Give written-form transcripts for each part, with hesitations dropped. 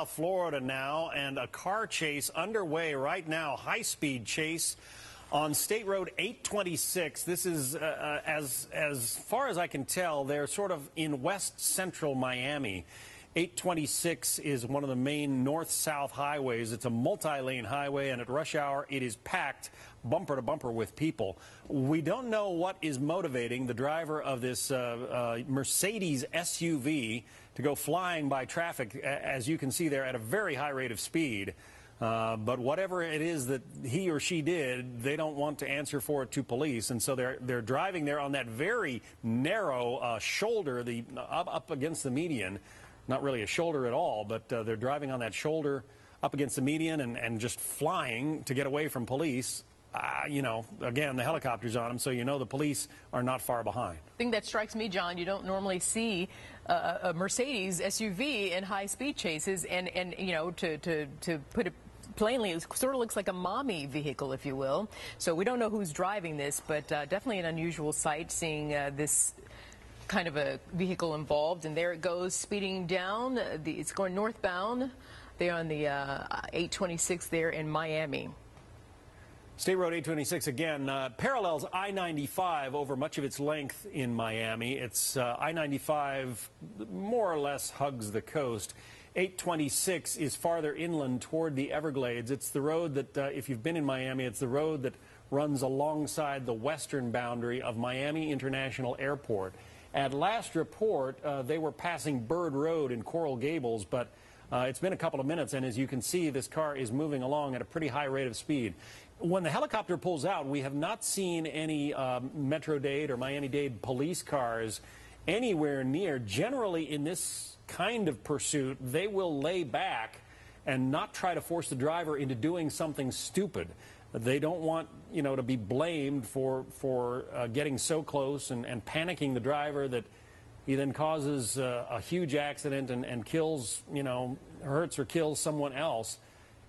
Florida now, and a car chase underway right now, high-speed chase on State Road 826. This is, as far as I can tell, they're sort of in west central Miami. 826 is one of the main north-south highways. It's a multi-lane highway, and at rush hour, it is packed bumper to bumper with people. We don't know what is motivating the driver of this Mercedes SUV to go flying by traffic, as you can see there, at a very high rate of speed. But whatever it is that he or she did, they don't want to answer for it to police, and so they're driving there on that very narrow shoulder, up against the median. Not really a shoulder at all, but they're driving on that shoulder up against the median and just flying to get away from police. You know, again, the helicopter's on them, so you know the police are not far behind. The thing that strikes me, John, you don't normally see a Mercedes SUV in high-speed chases, and you know, to put it plainly, it sort of looks like a mommy vehicle, if you will. So we don't know who's driving this, but definitely an unusual sight, seeing this kind of a vehicle involved. And there it goes, speeding down. It's going northbound. They're on the 826 there in Miami. State Road 826 again parallels I-95 over much of its length in Miami. It's I-95 more or less hugs the coast. 826 is farther inland toward the Everglades. It's the road that, if you've been in Miami, it's the road that runs alongside the western boundary of Miami International Airport. At last report, they were passing Bird Road in Coral Gables, but it's been a couple of minutes, and as you can see, this car is moving along at a pretty high rate of speed. When the helicopter pulls out, we have not seen any Metro-Dade or Miami-Dade police cars anywhere near. Generally, in this kind of pursuit, they will lay back and not try to force the driver into doing something stupid. They don't want, you know, to be blamed for getting so close and panicking the driver that he then causes a huge accident and kills, you know, hurts or kills someone else.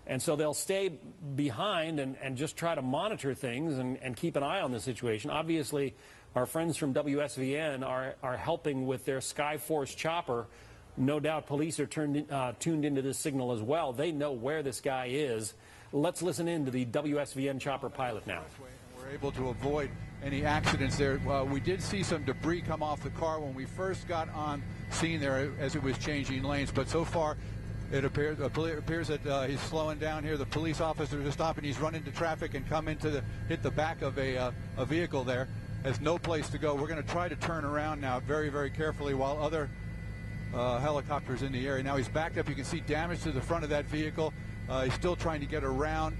And so they'll stay behind and just try to monitor things and keep an eye on the situation. Obviously, our friends from WSVN are helping with their Skyforce chopper. No doubt police are tuned into this signal as well. They know where this guy is. Let's listen in to the WSVN chopper pilot now. We're able to avoid any accidents there. We did see some debris come off the car when we first got on scene there as it was changing lanes, but so far it appears that he's slowing down here. The police officers are stopping. He's run into traffic and come into hit the back of a vehicle there. Has no place to go. We're going to try to turn around now very, very carefully while other helicopters in the area. Now he's backed up. You can see damage to the front of that vehicle. He's still trying to get around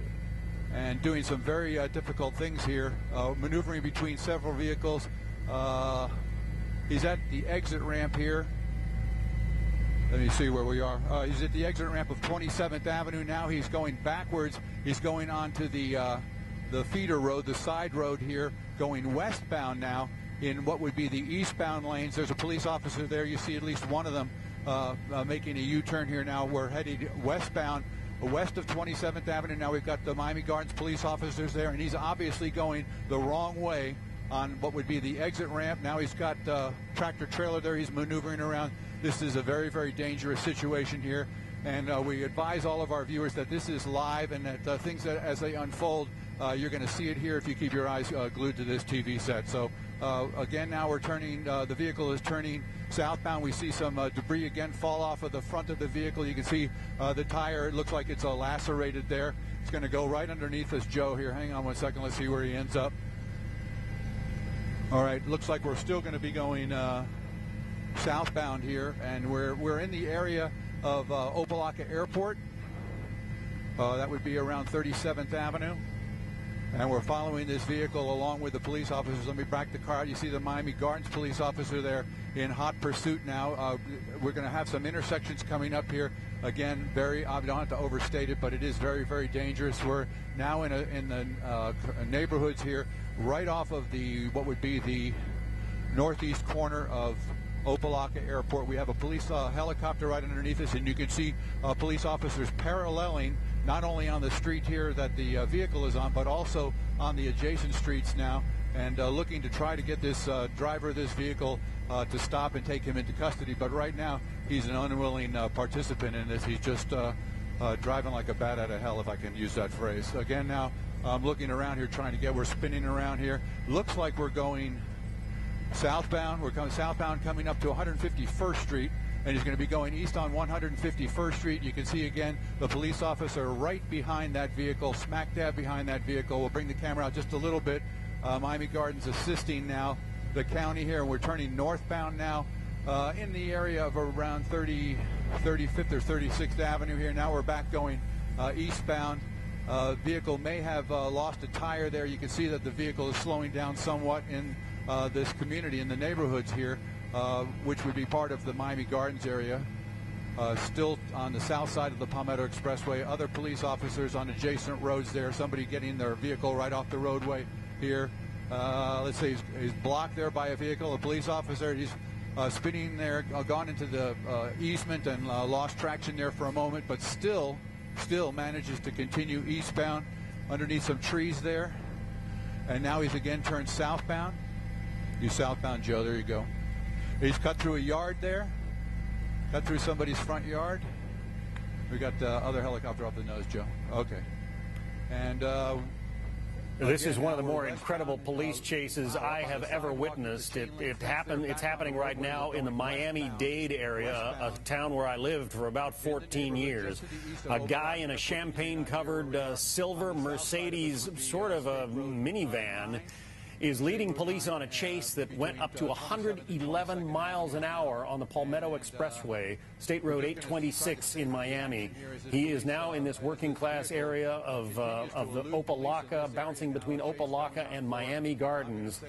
and doing some very difficult things here, maneuvering between several vehicles. He's at the exit ramp here. Let me see where we are. He's at the exit ramp of 27th Avenue. Now he's going backwards. He's going onto the feeder road, the side road here, going westbound now in what would be the eastbound lanes. There's a police officer there. You see at least one of them making a U-turn here now. We're heading westbound, west of 27th Avenue. Now we've got the Miami Gardens police officers there, and he's obviously going the wrong way on what would be the exit ramp. Now he's got tractor trailer there. He's maneuvering around. This is a very, very dangerous situation here, and we advise all of our viewers that this is live and that things as they unfold, you're going to see it here if you keep your eyes glued to this TV set. So again, now we're turning, the vehicle is turning southbound. We see some debris again fall off of the front of the vehicle. You can see the tire, it looks like it's lacerated there. It's going to go right underneath us, Joe, here. Hang on one second, let's see where he ends up. All right, looks like we're still going to be going southbound here, and we're in the area of Opa-locka Airport. That would be around 37th Avenue. And we're following this vehicle along with the police officers. Let me back the car out. You see the Miami Gardens police officer there in hot pursuit now. We're going to have some intersections coming up here. Again, I don't have to overstate it, but it is very, very dangerous. We're now in the neighborhoods here, right off of what would be the northeast corner of Opa-locka Airport. We have a police helicopter right underneath us, and you can see police officers paralleling not only on the street here that the vehicle is on, but also on the adjacent streets now, and looking to try to get this driver of this vehicle to stop and take him into custody. But right now, he's an unwilling participant in this. He's just driving like a bat out of hell, if I can use that phrase. Again, now I'm looking around here trying to get, we're spinning around here. Looks like we're going southbound. We're coming southbound, coming up to 151st Street, and he's going to be going east on 151st Street. You can see again the police officer right behind that vehicle, smack dab behind that vehicle. We'll bring the camera out just a little bit. Miami Gardens assisting now the county here, and we're turning northbound now in the area of around 35th or 36th Avenue here. Now we're back going eastbound. Vehicle may have lost a tire there. You can see that the vehicle is slowing down somewhat in this community, in the neighborhoods here, which would be part of the Miami Gardens area. Still on the south side of the Palmetto Expressway. Other police officers on adjacent roads there. Somebody getting their vehicle right off the roadway here. Let's see, he's blocked there by a vehicle, a police officer. He's spinning there, gone into the easement and lost traction there for a moment, but still manages to continue eastbound underneath some trees there. And now he's again turned southbound. You southbound, Joe, there you go. He's cut through a yard there, cut through somebody's front yard. We got the other helicopter off the nose, Joe. Okay. And this is one of the more incredible police chases I have ever witnessed. It's happening right now in the Miami-Dade area, a town where I lived for about 14 years. A guy in a champagne-covered silver Mercedes, sort of a minivan, is leading police on a chase that went up to 111 miles an hour on the Palmetto Expressway, State Road 826 in Miami. He is now in this working class area of the Opa-locka, bouncing between Opa-locka and Miami Gardens,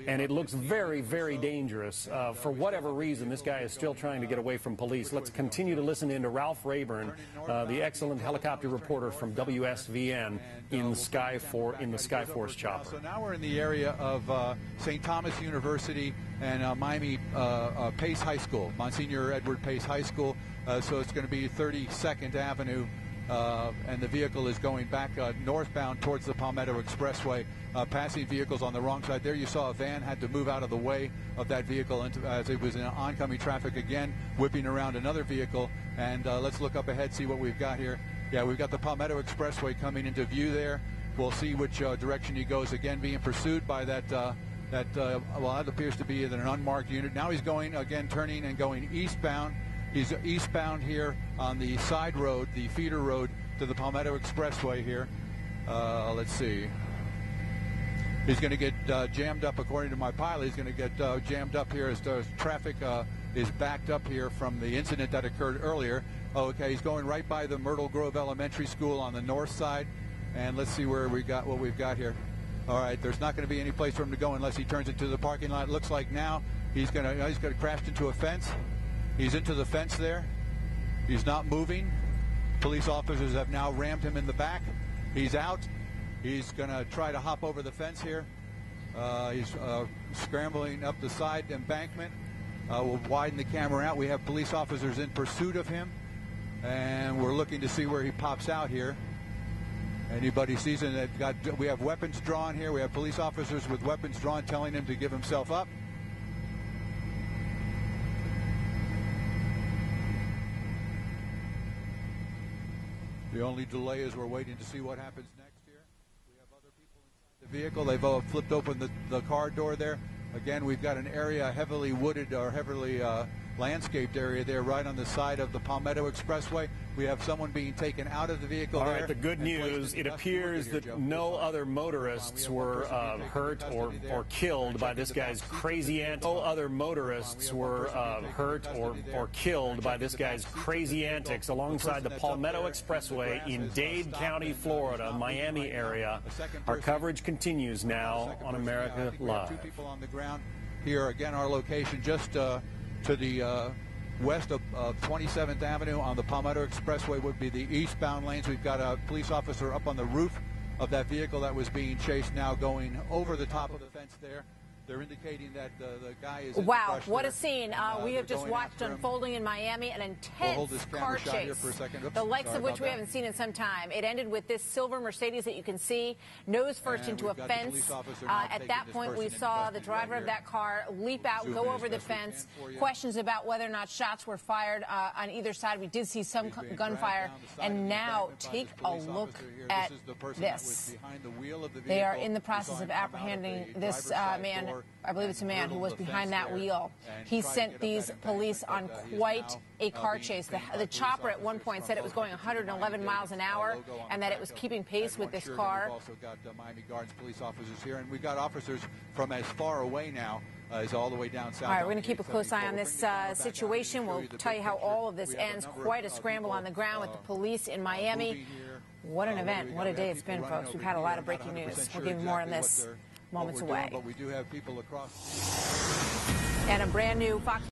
and it looks very, very dangerous. For whatever reason, this guy is still trying to get away from police. Let's continue to listen in to Ralph Rayburn, the excellent helicopter reporter from WSVN in the Skyforce chopper. So now we're in the area of St. Thomas University and Miami Pace High School, Monsignor Edward Pace High School. So it's going to be 32nd Avenue, and the vehicle is going back northbound towards the Palmetto Expressway, passing vehicles on the wrong side. There you saw a van had to move out of the way of that vehicle as it was in oncoming traffic again, whipping around another vehicle. And let's look up ahead, see what we've got here. Yeah, we've got the Palmetto Expressway coming into view there. We'll see which direction he goes. Again, being pursued by that appears to be an unmarked unit. Now he's going, again, turning and going eastbound. He's eastbound here on the side road, the feeder road to the Palmetto Expressway here. Let's see. He's going to get jammed up, according to my pilot. He's going to get jammed up here as traffic is backed up here from the incident that occurred earlier. Okay, he's going right by the Myrtle Grove Elementary School on the north side. And let's see where what we've got here. All right, there's not going to be any place for him to go unless he turns into the parking lot. It looks like now he's going to crash into a fence. He's into the fence there. He's not moving. Police officers have now rammed him in the back. He's out. He's going to try to hop over the fence here. He's scrambling up the side embankment. We'll widen the camera out. We have police officers in pursuit of him, and we're looking to see where he pops out here. Anybody sees it? We have weapons drawn here. We have police officers with weapons drawn telling him to give himself up. The only delay is we're waiting to see what happens next here. We have other people inside the vehicle. They've flipped open the car door there. Again, we've got an area heavily wooded or heavily landscaped area there right on the side of the Palmetto Expressway. We have someone being taken out of the vehicle. All right, the good news, it appears that no other motorists were hurt or killed by this guy's crazy antics. No other motorists were hurt or killed by this guy's crazy antics alongside the Palmetto Expressway in Dade County, Florida, Miami area. Our coverage continues now on America Live. Two people on the ground here. Again, our location just to the west of 27th Avenue on the Palmetto Expressway would be the eastbound lanes. We've got a police officer up on the roof of that vehicle that was being chased now, going over the top of the fence there. They're indicating that the guy is. Wow, what a scene. We have just watched unfolding in Miami, an intense car chase, the likes of which we haven't seen in some time. It ended with this silver Mercedes that you can see, nose first into a fence. At that point, we saw the driver of that car leap out, go over the fence. Questions about whether or not shots were fired on either side. We did see some gunfire. And now take a look at this. They are in the process of apprehending this man. I believe it's a man who was behind that wheel. He sent these police on quite a car chase. The chopper at one point said it was going 111 miles an hour and that it was keeping pace with this car. We've also got Miami Gardens police officers here, and we've got officers from as far away now as all the way down south. All right, we're going to keep a close eye on this situation. We'll tell you how all of this ends. Quite a scramble on the ground with the police in Miami. What an event. What a day it's been, folks. We've had a lot of breaking news. We'll give you more on this moments away. But we do have people across. And a brand new Fox